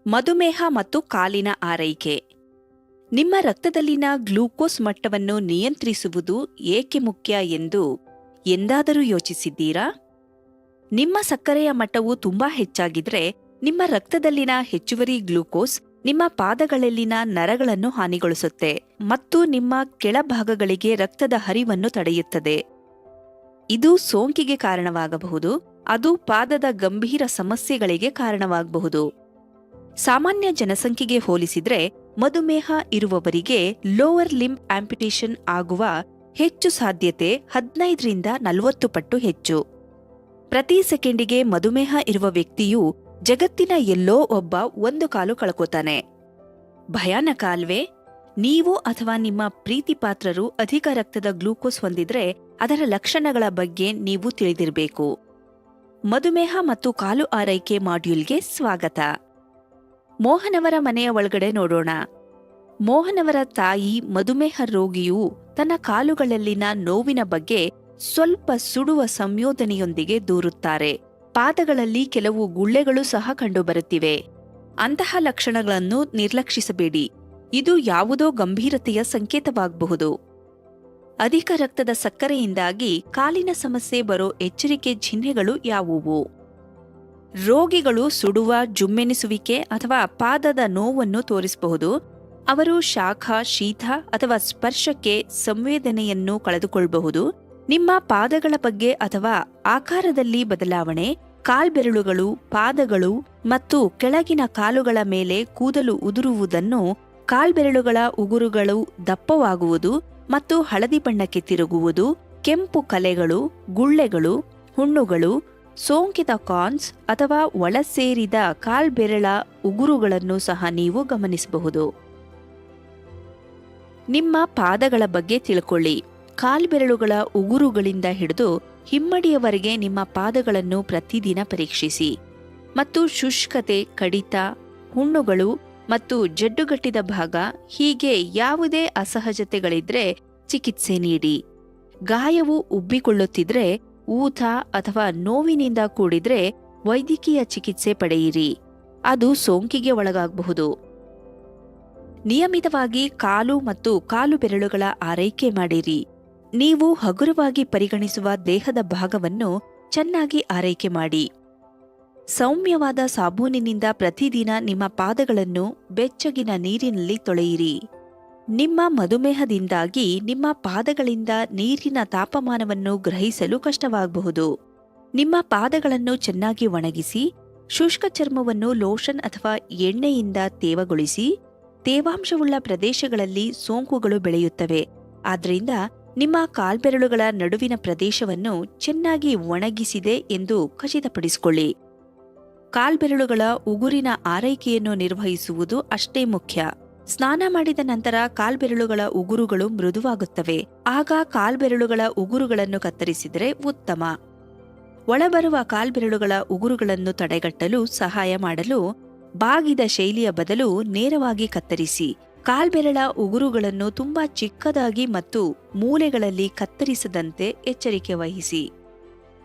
ಮಧುಮೇಹ ಮತ್ತು ಕಾಲಿನ ಆರೈಕೆ. ನಿಮ್ಮ ರಕ್ತದಲ್ಲಿನ ಗ್ಲೂಕೋಸ್ ಮಟ್ಟವನ್ನು ನಿಯಂತ್ರಿಸುವುದು ಏಕೆ ಮುಖ್ಯ ಎಂದು ಎಂದಾದರೂ ಯೋಚಿಸಿದ್ದೀರಾ? ನಿಮ್ಮ ಸಕ್ಕರೆಯ ಮಟ್ಟವು ತುಂಬಾ ಹೆಚ್ಚಾಗಿದ್ರೆ ನಿಮ್ಮ ರಕ್ತದಲ್ಲಿನ ಹೆಚ್ಚುವರಿ ಗ್ಲೂಕೋಸ್ ನಿಮ್ಮ ಪಾದಗಳಲ್ಲಿನ ನರಗಳನ್ನು ಹಾನಿಗೊಳಿಸುತ್ತೆ ಮತ್ತು ನಿಮ್ಮ ಕೆಳಭಾಗಗಳಿಗೆ ರಕ್ತದ ಹರಿವನ್ನು ತಡೆಯುತ್ತದೆ. ಇದು ಸೋಂಕಿಗೆ ಕಾರಣವಾಗಬಹುದು, ಅದು ಪಾದದ ಗಂಭೀರ ಸಮಸ್ಯೆಗಳಿಗೆ ಕಾರಣವಾಗಬಹುದು. ಸಾಮಾನ್ಯ ಜನಸಂಖ್ಯೆಗೆ ಹೋಲಿಸಿದ್ರೆ ಮಧುಮೇಹ ಇರುವವರಿಗೆ ಲೋವರ್ ಲಿಂಬ್ ಆಂಪ್ಯುಟೇಷನ್ ಆಗುವ ಹೆಚ್ಚು ಸಾಧ್ಯತೆ 15ರಿಂದ 40 ಪಟ್ಟು ಹೆಚ್ಚು. ಪ್ರತಿ ಸೆಕೆಂಡಿಗೆ ಮಧುಮೇಹ ಇರುವ ವ್ಯಕ್ತಿಯು ಜಗತ್ತಿನ ಎಲ್ಲೋ ಒಬ್ಬ ಒಂದು ಕಾಲು ಕಳ್ಕೋತಾನೆ. ಭಯಾನಕ ಅಲ್ವೇ? ನೀವು ಅಥವಾ ನಿಮ್ಮ ಪ್ರೀತಿಪಾತ್ರರು ಅಧಿಕ ರಕ್ತದ ಗ್ಲೂಕೋಸ್ ಹೊಂದಿದ್ರೆ ಅದರ ಲಕ್ಷಣಗಳ ಬಗ್ಗೆ ನೀವು ತಿಳಿದಿರಬೇಕು. ಮಧುಮೇಹ ಮತ್ತು ಕಾಲು ಆರೈಕೆ ಮಾಡ್ಯೂಲ್ಗೆ ಸ್ವಾಗತ. ಮೋಹನವರ ಮನೆಯ ಒಳಗಡೆ ನೋಡೋಣ. ಮೋಹನವರ ತಾಯಿ ಮಧುಮೇಹ ರೋಗಿಯು ತನ್ನ ಕಾಲುಗಳಲ್ಲಿನ ನೋವಿನ ಬಗ್ಗೆ ಸ್ವಲ್ಪ ಸುಡುವ ಸಂಯೋಜನೆಯೊಂದಿಗೆ ದೂರುತ್ತಾರೆ. ಪಾದಗಳಲ್ಲಿ ಕೆಲವು ಗುಳ್ಳೆಗಳು ಸಹ ಕಂಡುಬರುತ್ತಿವೆ. ಅಂತಹ ಲಕ್ಷಣಗಳನ್ನು ನಿರ್ಲಕ್ಷಿಸಬೇಡಿ. ಇದು ಯಾವುದೋ ಗಂಭೀರತೆಯ ಸಂಕೇತವಾಗಬಹುದು. ಅಧಿಕ ರಕ್ತದ ಸಕ್ಕರೆಯಿಂದಾಗಿ ಕಾಲಿನ ಸಮಸ್ಯೆ ಬರೋ ಎಚ್ಚರಿಕೆ ಚಿಹ್ನೆಗಳು ಯಾವುವು? ರೋಗಿಗಳು ಸುಡುವ, ಜುಮ್ಮೆನಿಸುವಿಕೆ ಅಥವಾ ಪಾದದ ನೋವನ್ನು ತೋರಿಸಬಹುದು. ಅವರು ಶಾಖ, ಶೀತ ಅಥವಾ ಸ್ಪರ್ಶಕ್ಕೆ ಸಂವೇದನೆಯನ್ನು ಕಳೆದುಕೊಳ್ಳಬಹುದು. ನಿಮ್ಮ ಪಾದಗಳ ಬಗ್ಗೆ ಅಥವಾ ಆಕಾರದಲ್ಲಿ ಬದಲಾವಣೆ, ಕಾಲ್ಬೆರಳುಗಳು, ಪಾದಗಳು ಮತ್ತು ಕೆಳಗಿನ ಕಾಲುಗಳ ಮೇಲೆ ಕೂದಲು ಉದುರುವುದನ್ನು, ಕಾಲ್ಬೆರಳುಗಳ ಉಗುರುಗಳು ದಪ್ಪವಾಗುವುದು ಮತ್ತು ಹಳದಿ ಬಣ್ಣಕ್ಕೆ ತಿರುಗುವುದು, ಕೆಂಪು ಕಲೆಗಳು, ಗುಳ್ಳೆಗಳು, ಹುಣ್ಣುಗಳು, ಸೋಂಕಿತ ಕಾರ್ನ್ಸ್ ಅಥವಾ ಒಳಸೇರಿದ ಕಾಲ್ಬೆರಳ ಉಗುರುಗಳನ್ನು ಸಹ ನೀವು ಗಮನಿಸಬಹುದು. ನಿಮ್ಮ ಪಾದಗಳ ಬಗ್ಗೆ ತಿಳ್ಕೊಳ್ಳಿ. ಕಾಲ್ಬೆರಳುಗಳ ಉಗುರುಗಳಿಂದ ಹಿಡಿದು ಹಿಮ್ಮಡಿಯವರೆಗೆ ನಿಮ್ಮ ಪಾದಗಳನ್ನು ಪ್ರತಿದಿನ ಪರೀಕ್ಷಿಸಿ ಮತ್ತು ಶುಷ್ಕತೆ, ಕಡಿತ, ಹುಣ್ಣುಗಳು ಮತ್ತು ಜಡ್ಡುಗಟ್ಟಿದ ಭಾಗ ಹೀಗೆ ಯಾವುದೇ ಅಸಹಜತೆಗಳಿದ್ರೆ ಚಿಕಿತ್ಸೆ ನೀಡಿ. ಗಾಯವು ಉಬ್ಬಿಕೊಳ್ಳುತ್ತಿದ್ರೆ, ಊತ ಅಥವಾ ನೋವಿನಿಂದ ಕೂಡಿದ್ರೆ ವೈದ್ಯಕೀಯ ಚಿಕಿತ್ಸೆ ಪಡೆಯಿರಿ. ಅದು ಸೋಂಕಿಗೆ ಒಳಗಾಗಬಹುದು. ನಿಯಮಿತವಾಗಿ ಕಾಲು ಮತ್ತು ಕಾಲು ಬೆರಳುಗಳ ಆರೈಕೆ ಮಾಡಿರಿ. ನೀವು ಹಗುರವಾಗಿ ಪರಿಗಣಿಸುವ ದೇಹದ ಭಾಗವನ್ನು ಚೆನ್ನಾಗಿ ಆರೈಕೆ ಮಾಡಿ. ಸೌಮ್ಯವಾದ ಸಾಬೂನಿನಿಂದ ಪ್ರತಿದಿನ ನಿಮ್ಮ ಪಾದಗಳನ್ನು ಬೆಚ್ಚಗಿನ ನೀರಿನಲ್ಲಿ ತೊಳೆಯಿರಿ. ನಿಮ್ಮ ಮಧುಮೇಹದಿಂದಾಗಿ ನಿಮ್ಮ ಪಾದಗಳಿಂದ ನೀರಿನ ತಾಪಮಾನವನ್ನು ಗ್ರಹಿಸಲು ಕಷ್ಟವಾಗಬಹುದು. ನಿಮ್ಮ ಪಾದಗಳನ್ನು ಚೆನ್ನಾಗಿ ಒಣಗಿಸಿ, ಶುಷ್ಕ ಚರ್ಮವನ್ನು ಲೋಷನ್ ಅಥವಾ ಎಣ್ಣೆಯಿಂದ ತೇವಗೊಳಿಸಿ. ತೇವಾಂಶವುಳ್ಳ ಪ್ರದೇಶಗಳಲ್ಲಿ ಸೋಂಕುಗಳು ಬೆಳೆಯುತ್ತವೆ. ಆದ್ದರಿಂದ ನಿಮ್ಮ ಕಾಲ್ಬೆರಳುಗಳ ನಡುವಿನ ಪ್ರದೇಶವನ್ನು ಚೆನ್ನಾಗಿ ಒಣಗಿಸಿದೆ ಎಂದು ಖಚಿತಪಡಿಸಿಕೊಳ್ಳಿ. ಕಾಲ್ಬೆರಳುಗಳ ಉಗುರಿನ ಆರೈಕೆಯನ್ನು ನಿರ್ವಹಿಸುವುದು ಅಷ್ಟೇ ಮುಖ್ಯ. ಸ್ನಾನ ಮಾಡಿದ ನಂತರ ಕಾಲ್ಬೆರಳುಗಳ ಉಗುರುಗಳು ಮೃದುವಾಗುತ್ತವೆ. ಆಗ ಕಾಲ್ಬೆರಳುಗಳ ಉಗುರುಗಳನ್ನು ಕತ್ತರಿಸಿದರೆ ಉತ್ತಮ. ಒಳಬರುವ ಕಾಲ್ಬೆರಳುಗಳ ಉಗುರುಗಳನ್ನು ತಡೆಗಟ್ಟಲು ಸಹಾಯ ಮಾಡಲು ಬಾಗಿದ ಶೈಲಿಯ ಬದಲು ನೇರವಾಗಿ ಕತ್ತರಿಸಿ. ಕಾಲ್ಬೆರಳ ಉಗುರುಗಳನ್ನು ತುಂಬಾ ಚಿಕ್ಕದಾಗಿ ಮತ್ತು ಮೂಲೆಗಳಲ್ಲಿ ಕತ್ತರಿಸದಂತೆ ಎಚ್ಚರಿಕೆ ವಹಿಸಿ.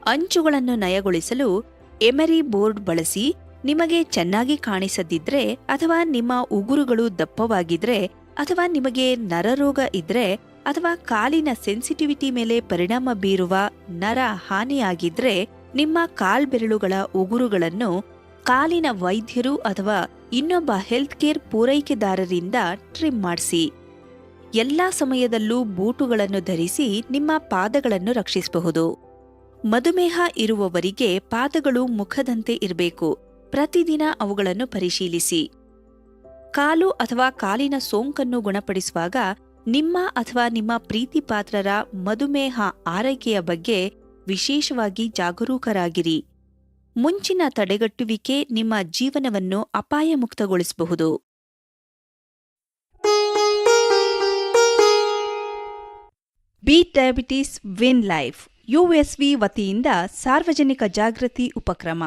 ಅಂಚುಗಳನ್ನು ನಯಗೊಳಿಸಲು ಎಮರಿ ಬೋರ್ಡ್ ಬಳಸಿ. ನಿಮಗೆ ಚೆನ್ನಾಗಿ ಕಾಣಿಸದಿದ್ರೆ ಅಥವಾ ನಿಮ್ಮ ಉಗುರುಗಳು ದಪ್ಪವಾಗಿದ್ರೆ ಅಥವಾ ನಿಮಗೆ ನರರೋಗ ಇದ್ರೆ ಅಥವಾ ಕಾಲಿನ ಸೆನ್ಸಿಟಿವಿಟಿ ಮೇಲೆ ಪರಿಣಾಮ ಬೀರುವ ನರ ಹಾನಿಯಾಗಿದ್ರೆ ನಿಮ್ಮ ಕಾಲ್ಬೆರಳುಗಳ ಉಗುರುಗಳನ್ನು ಕಾಲಿನ ವೈದ್ಯರು ಅಥವಾ ಇನ್ನೊಬ್ಬ ಹೆಲ್ತ್ ಕೇರ್ ಪೂರೈಕೆದಾರರಿಂದ ಟ್ರಿಮ್ ಮಾಡಿಸಿ. ಎಲ್ಲಾ ಸಮಯದಲ್ಲೂ ಬೂಟುಗಳನ್ನು ಧರಿಸಿ ನಿಮ್ಮ ಪಾದಗಳನ್ನು ರಕ್ಷಿಸಬಹುದು. ಮಧುಮೇಹ ಇರುವವರಿಗೆ ಪಾದಗಳು ಮುಖದಂತೆ ಇರಬೇಕು. ಪ್ರತಿದಿನ ಅವುಗಳನ್ನು ಪರಿಶೀಲಿಸಿ. ಕಾಲು ಅಥವಾ ಕಾಲಿನ ಸೋಂಕನ್ನು ಗುಣಪಡಿಸುವಾಗ ನಿಮ್ಮ ಅಥವಾ ನಿಮ್ಮ ಪ್ರೀತಿಪಾತ್ರರ ಮಧುಮೇಹ ಆರೈಕೆಯ ಬಗ್ಗೆ ವಿಶೇಷವಾಗಿ ಜಾಗರೂಕರಾಗಿರಿ. ಮುಂಚಿನ ತಡೆಗಟ್ಟುವಿಕೆ ನಿಮ್ಮ ಜೀವನವನ್ನು ಅಪಾಯಮುಕ್ತಗೊಳಿಸಬಹುದು. Beat diabetes win life USV ವತಿಯಿಂದ ಸಾರ್ವಜನಿಕ ಜಾಗೃತಿ ಉಪಕ್ರಮ.